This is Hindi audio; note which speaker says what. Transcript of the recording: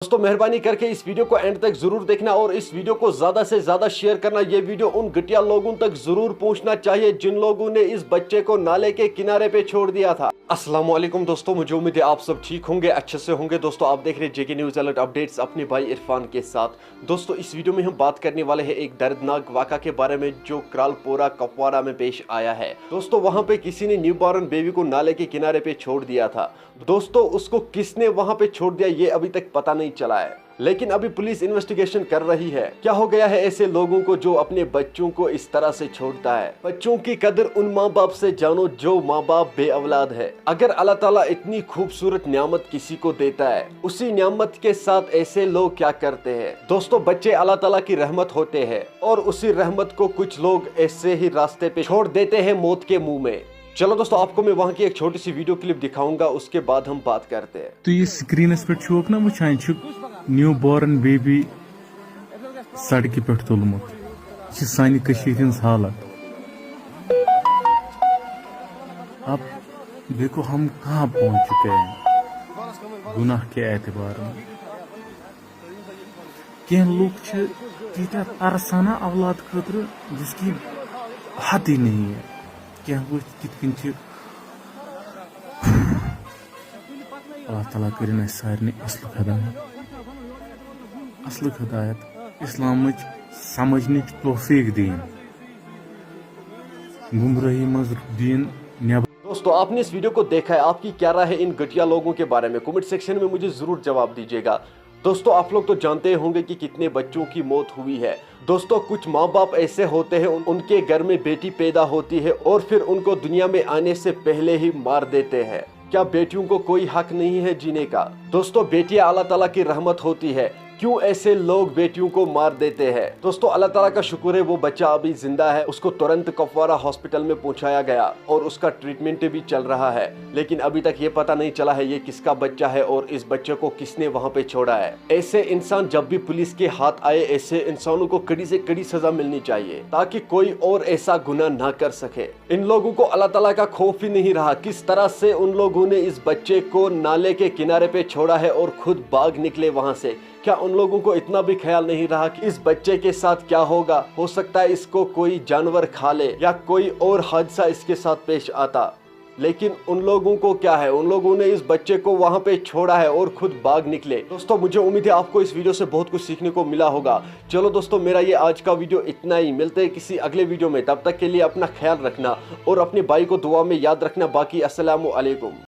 Speaker 1: दोस्तों मेहरबानी करके इस वीडियो को एंड तक जरूर देखना और इस वीडियो को ज्यादा से ज्यादा शेयर करना। ये वीडियो उन घटिया लोगों तक जरूर पहुंचना चाहिए जिन लोगों ने इस बच्चे को नाले के किनारे पे छोड़ दिया था। अस्सलाम वालेकुम दोस्तों, मुझे उम्मीद है आप सब ठीक होंगे, अच्छे से होंगे। दोस्तों आप देख रहे हैं जेके न्यूज अलर्ट अपडेट्स अपने भाई इरफान के साथ। दोस्तों इस वीडियो में हम बात करने वाले हैं एक दर्दनाक वाक़ा के बारे में जो क्रालपोरा कुपवारा में पेश आया है। दोस्तों वहां पे किसी ने न्यूबॉर्न बेबी को नाले के किनारे पे छोड़ दिया था। दोस्तों उसको किसने वहां पे छोड़ दिया ये अभी तक पता नहीं चला है, लेकिन अभी पुलिस इन्वेस्टिगेशन कर रही है। क्या हो गया है ऐसे लोगों को जो अपने बच्चों को इस तरह से छोड़ता है। बच्चों की कदर उन माँ बाप से जानो जो माँ बाप बे औलाद है। अगर अल्लाह ताला इतनी खूबसूरत नियामत किसी को देता है, उसी नियामत के साथ ऐसे लोग क्या करते हैं। दोस्तों बच्चे अल्लाह ताला की रहमत होते हैं और उसी रहमत को कुछ लोग ऐसे ही रास्ते पे छोड़ देते हैं मौत के मुंह में। चलो दोस्तों आपको मैं वहाँ की एक छोटी सी वीडियो क्लिप दिखाऊंगा, उसके बाद हम बात करते हैं।
Speaker 2: तो ये स्क्रीन पे ना वुचान न्यू बॉर्न बेबी सड़क पे तुलमुत सानी हज हालत। अब देखो हम कहाँ पहुंच चुके हैं गुनाह के एतबार में। कह लोग तीता तरसाना औलाद खतर जिसकी हद ही नहीं है। क्या कित अल्लाह ताला करें सारे असल हदायत इस्लाम समझने तौफीक दीन गुमराही मज दीन।
Speaker 1: दोस्तों आपने इस वीडियो को देखा है, आपकी क्या राय है इन घटिया लोगों के बारे में? कमेंट सेक्शन में मुझे जरूर जवाब दीजिएगा। दोस्तों आप लोग तो जानते होंगे कि कितने बच्चों की मौत हुई है। दोस्तों कुछ माँ बाप ऐसे होते हैं उनके घर में बेटी पैदा होती है और फिर उनको दुनिया में आने से पहले ही मार देते हैं। क्या बेटियों को कोई हक नहीं है जीने का? दोस्तों बेटियां अल्लाह ताला की रहमत होती है, क्यों ऐसे लोग बेटियों को मार देते हैं? दोस्तों अल्लाह ताला का शुक्र है वो बच्चा अभी जिंदा है, उसको तुरंत कुपवारा हॉस्पिटल में पहुंचाया गया और उसका ट्रीटमेंट भी चल रहा है। लेकिन अभी तक ये पता नहीं चला है ये किसका बच्चा है और इस बच्चे को किसने वहां पे छोड़ा है। ऐसे इंसान जब भी पुलिस के हाथ आए, ऐसे इंसानों को कड़ी से कड़ी सजा मिलनी चाहिए ताकि कोई और ऐसा गुनाह ना कर सके। इन लोगों को अल्लाह ताला का खौफ ही नहीं रहा। किस तरह से उन लोगों ने इस बच्चे को नाले के किनारे पे छोड़ा है और खुद भाग निकले वहां से। क्या उन लोगों को इतना भी ख्याल नहीं रहा कि इस बच्चे के साथ क्या होगा? हो सकता है इसको कोई जानवर खा ले या कोई और हादसा इसके साथ पेश आता। लेकिन उन लोगों को क्या है, उन लोगों ने इस बच्चे को वहां पे छोड़ा है और खुद भाग निकले। दोस्तों मुझे उम्मीद है आपको इस वीडियो से बहुत कुछ सीखने को मिला होगा। चलो दोस्तों मेरा ये आज का वीडियो इतना ही, मिलते हैं किसी अगले वीडियो में। तब तक के लिए अपना ख्याल रखना और अपने भाई को दुआ में याद रखना। बाकी अस्सलामु अलैकुम।